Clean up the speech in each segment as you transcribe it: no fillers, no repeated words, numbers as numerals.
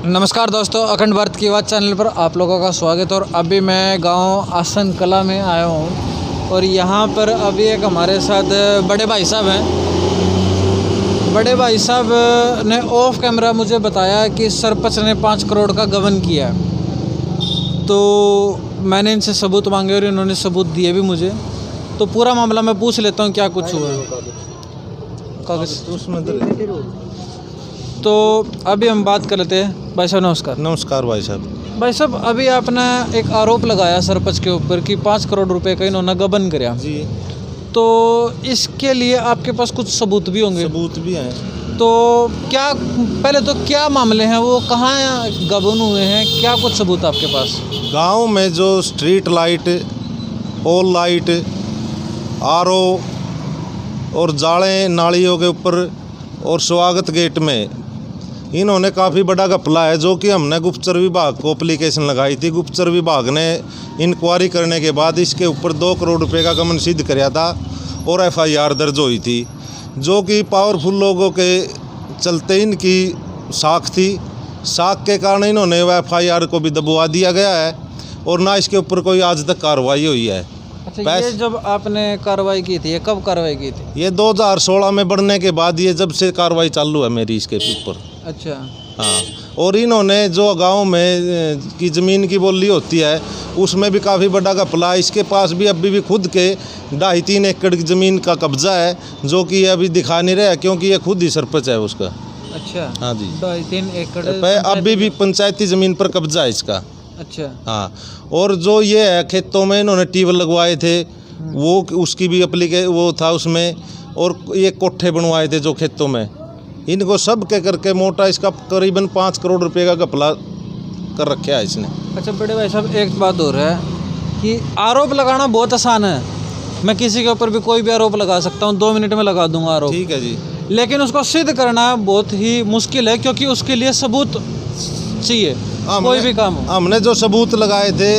नमस्कार दोस्तों, अखंड भारत की आवाज़ चैनल पर आप लोगों का स्वागत। और अभी मैं गांव आसन कला में आया हूं और यहां पर अभी एक हमारे साथ बड़े भाई साहब हैं। बड़े भाई साहब ने ऑफ कैमरा मुझे बताया कि सरपंच ने 5 करोड़ का गबन किया है। तो मैंने इनसे सबूत मांगे और इन्होंने सबूत दिए भी मुझे। तो पूरा मामला मैं पूछ लेता हूँ क्या कुछ हुआ है। तो अभी हम बात कर लेते हैं। भाई साहब नमस्कार। नमस्कार भाई साहब। भाई साहब, अभी आपने एक आरोप लगाया सरपंच के ऊपर कि 5 करोड़ रुपए का इन्होंने गबन कराया जी। तो इसके लिए आपके पास कुछ सबूत भी होंगे? सबूत भी हैं। तो क्या पहले तो क्या मामले हैं, वो कहाँ गबन हुए हैं, क्या कुछ सबूत आपके पास? गांव में जो street light, pole light, RO और जाले नालियों के ऊपर और स्वागत गेट में इन्होंने काफ़ी बड़ा घपला है, जो कि हमने गुप्तचर विभाग को एप्लीकेशन लगाई थी। गुप्तचर विभाग ने इंक्वायरी करने के बाद इसके ऊपर 2 करोड़ रुपए का गबन सिद्ध कराया था और एफआईआर दर्ज हुई थी, जो कि पावरफुल लोगों के चलते इनकी साख थी। साख के कारण इन्होंने एफआईआर को भी दबवा दिया गया है और ना इसके ऊपर कोई आज तक कार्रवाई हुई है। अच्छा, ये जब आपने कार्रवाई की थी, ये कब कार्रवाई की थी? ये 2016 में बढ़ने के बाद ये जब से कार्रवाई चालू है मेरी इसके ऊपर। अच्छा। हाँ, और इन्होंने जो गांव में की ज़मीन की बोली होती है उसमें भी काफ़ी बड़ा घपला। इसके पास भी अभी भी खुद के 2.5-3 एकड़ की ज़मीन का कब्जा है, जो कि ये अभी दिखा नहीं रहा क्योंकि ये खुद ही सरपंच है उसका। अच्छा। हाँ जी। 2.5-3 एकड़ अभी भी पंचायती ज़मीन पर कब्जा है इसका। अच्छा। हाँ, और जो ये है खेतों में इन्होंने ट्यूबवेल लगवाए थे, वो उसकी भी वो था उसमें, और ये कोठे बनवाए थे जो खेतों में। इनको सब के करके मोटा इसका करीबन 5 करोड़ रुपए का घपला कर रखा है इसने। अच्छा बड़े भाई साहब, एक बात और है कि आरोप लगाना बहुत आसान है। मैं किसी के ऊपर भी कोई भी आरोप लगा सकता हूँ, 2 मिनट में लगा दूंगा आरोप। ठीक है जी। लेकिन उसको सिद्ध करना बहुत ही मुश्किल है, क्योंकि उसके लिए सबूत चाहिए कोई भी काम हो। हमने जो सबूत लगाए थे,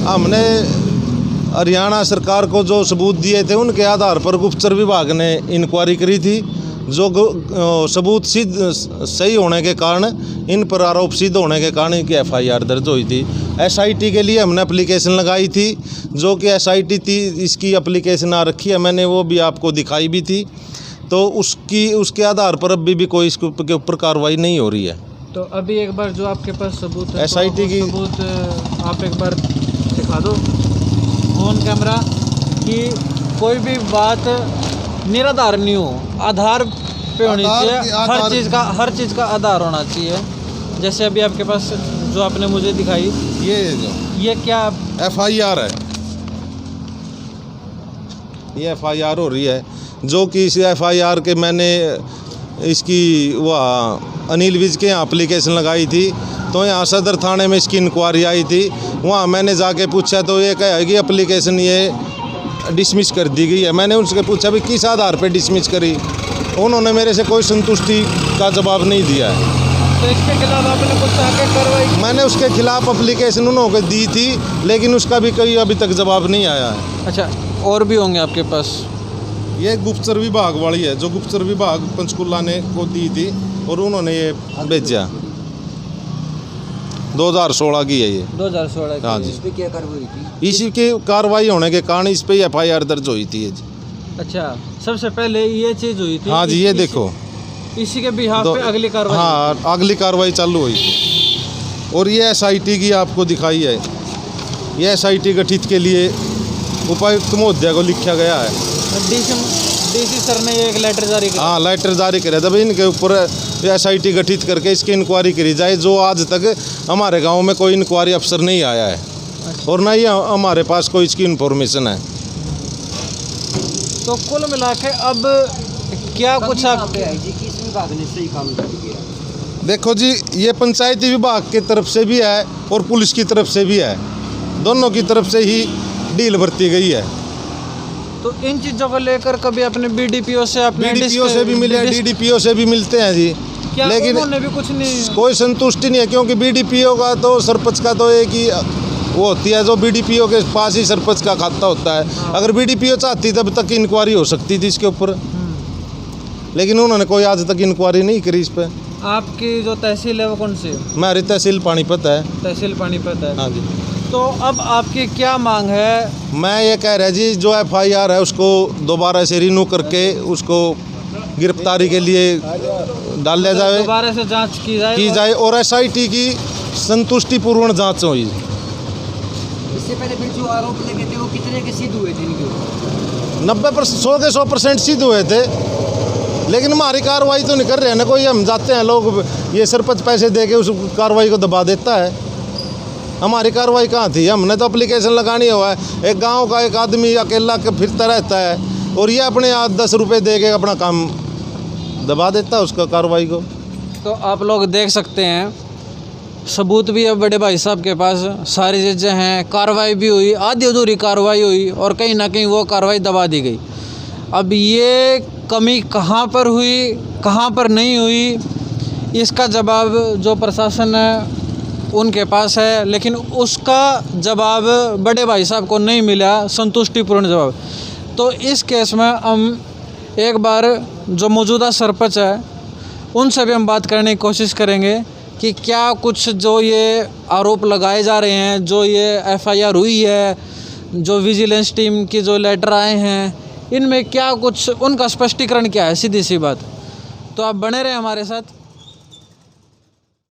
हमने हरियाणा सरकार को जो सबूत दिए थे उनके आधार पर गुप्तचर विभाग ने इंक्वायरी करी थी, जो सबूत सिद्ध सही होने के कारण, इन पर आरोप सिद्ध होने के कारण इनकी एफआईआर दर्ज हुई थी। एसआईटी के लिए हमने एप्लीकेशन लगाई थी, जो कि एसआईटी थी, इसकी एप्लीकेशन आ रखी है, मैंने वो भी आपको दिखाई भी थी। तो उसके आधार पर अभी भी कोई इसके ऊपर कार्रवाई नहीं हो रही है। तो अभी एक बार जो आपके पास सबूत है, एसआईटी की सबूत आप एक बार दिखा दो ऑन कैमरा, कि कोई भी बात निराधार नहीं हो, आधार पे होनी चाहिए। हर चीज़ का आधार होना चाहिए। जैसे अभी आपके पास जो आपने मुझे दिखाई, ये क्या एफआईआर है, ये एफआईआर हो रही है, जो कि इस एफआईआर के मैंने इसकी वह अनिल विज के यहाँ एप्लीकेशन लगाई थी। तो यहाँ सदर थाने में इसकी इंक्वायरी आई थी, वहाँ मैंने जाके पूछा तो ये कहा कि एप्लीकेशन ये डिसमिस कर दी गई है। मैंने उनसे पूछा भी किस आधार पे डिसमिस करी, उन्होंने मेरे से कोई संतुष्टि का जवाब नहीं दिया है। तो इसके खिलाफ आपने कुछ आगे कार्रवाई? मैंने उसके खिलाफ एप्लीकेशन उन्होंने दी थी, लेकिन उसका भी कोई अभी तक जवाब नहीं आया है। अच्छा, और भी होंगे आपके पास? ये गुप्तचर विभाग वाली है, जो गुप्तचर विभाग पंचकुला ने को दी थी और उन्होंने ये भेजा। 2016 की है ये। 2016 की। हाँ जी। इस पे क्या कार्रवाई थी? इसी की कार्रवाई होने के कारण इस पे एफआईआर दर्ज हुई थी। अच्छा, सबसे पहले ये चीज़ हुई थी? हाँ जी, ये देखो, इसी के बिहाफ पे अगली कार्रवाई? हाँ, अगली कार्रवाई चालू हुई थी। और ये एसआईटी की आपको दिखाई है, ये एसआईटी गठित के लिए उपायुक्त महोदय को लिखा गया है। डीसी सर ने ये एक लेटर जारी किया? हाँ, लेटर जारी करे तब इनके ऊपर एसआईटी गठित करके इसकी इंक्वायरी करी जाए, जो आज तक हमारे गांव में कोई इंक्वायरी अफसर नहीं आया है। अच्छा। और ना ही हमारे पास कोई इसकी इन्फॉर्मेशन है। तो कुल मिला के अब क्या कुछ आप किस विभाग ने सही काम किया? देखो जी, ये पंचायती विभाग की तरफ से भी है और पुलिस की तरफ से भी है, दोनों की तरफ से ही डील बरती गई है। तो इन चीज़ों को लेकर कभी अपने बीडीपीओ से बीडीपीओ से भी मिले, डीडीपीओ से भी मिलते हैं जी, लेकिन उन्होंने भी कुछ नहीं, कोई संतुष्टि नहीं है। क्योंकि बीडीपीओ का तो सरपंच का तो एक ही वो होती है, जो बीडीपीओ के पास ही सरपंच का खाता होता है। हाँ। अगर बीडीपीओ चाहती तब तक इंक्वायरी हो सकती थी इसके ऊपर, लेकिन उन्होंने कोई आज तक इंक्वायरी नहीं करी इस पर। आपकी जो तहसील है वो कौन सी है? हमारी तहसील पानीपत है। तहसील पानीपत है। हाँ जी। तो अब आपकी क्या मांग है? मैं ये कह रहा जी, जो FIR है उसको दोबारा से रिन्यू करके उसको गिरफ्तारी के लिए डाल लिया जाए, दोबारा से जांच की जाए और SIT की संतुष्टिपूर्ण जांच हुई। इससे पहले फिर जो आरोप लगे थे वो कितने के सिद्ध हुए थे इनके ऊपर? 90% 100% सिद्ध हुए थे, लेकिन हमारी कार्रवाई तो नहीं कर रहे हैं ना कोई। हम जाते हैं, लोग ये सरपंच पैसे दे के उस कार्रवाई को दबा देता है। हमारी कार्रवाई कहाँ थी? हमने तो एप्लीकेशन लगानी हुआ है। एक गांव का एक आदमी अकेला के फिरता रहता है और ये अपने 10 रुपये दे के अपना काम दबा देता है उसका कार्रवाई को। तो आप लोग देख सकते हैं, सबूत भी है बड़े भाई साहब के पास, सारी चीज़ें हैं, कार्रवाई भी हुई, आधी अधूरी कार्रवाई हुई और कहीं ना कहीं वो कार्रवाई दबा दी गई। अब ये कमी कहाँ पर हुई, कहाँ पर नहीं हुई, इसका जवाब जो प्रशासन है उनके पास है, लेकिन उसका जवाब बड़े भाई साहब को नहीं मिला, संतुष्टिपूर्ण जवाब। तो इस केस में हम एक बार जो मौजूदा सरपंच है उनसे भी हम बात करने की कोशिश करेंगे कि क्या कुछ जो ये आरोप लगाए जा रहे हैं, जो ये FIR हुई है, जो विजिलेंस टीम की जो लेटर आए हैं, इनमें क्या कुछ उनका स्पष्टीकरण क्या है, सीधी सी बात। तो आप बने रहें हमारे साथ।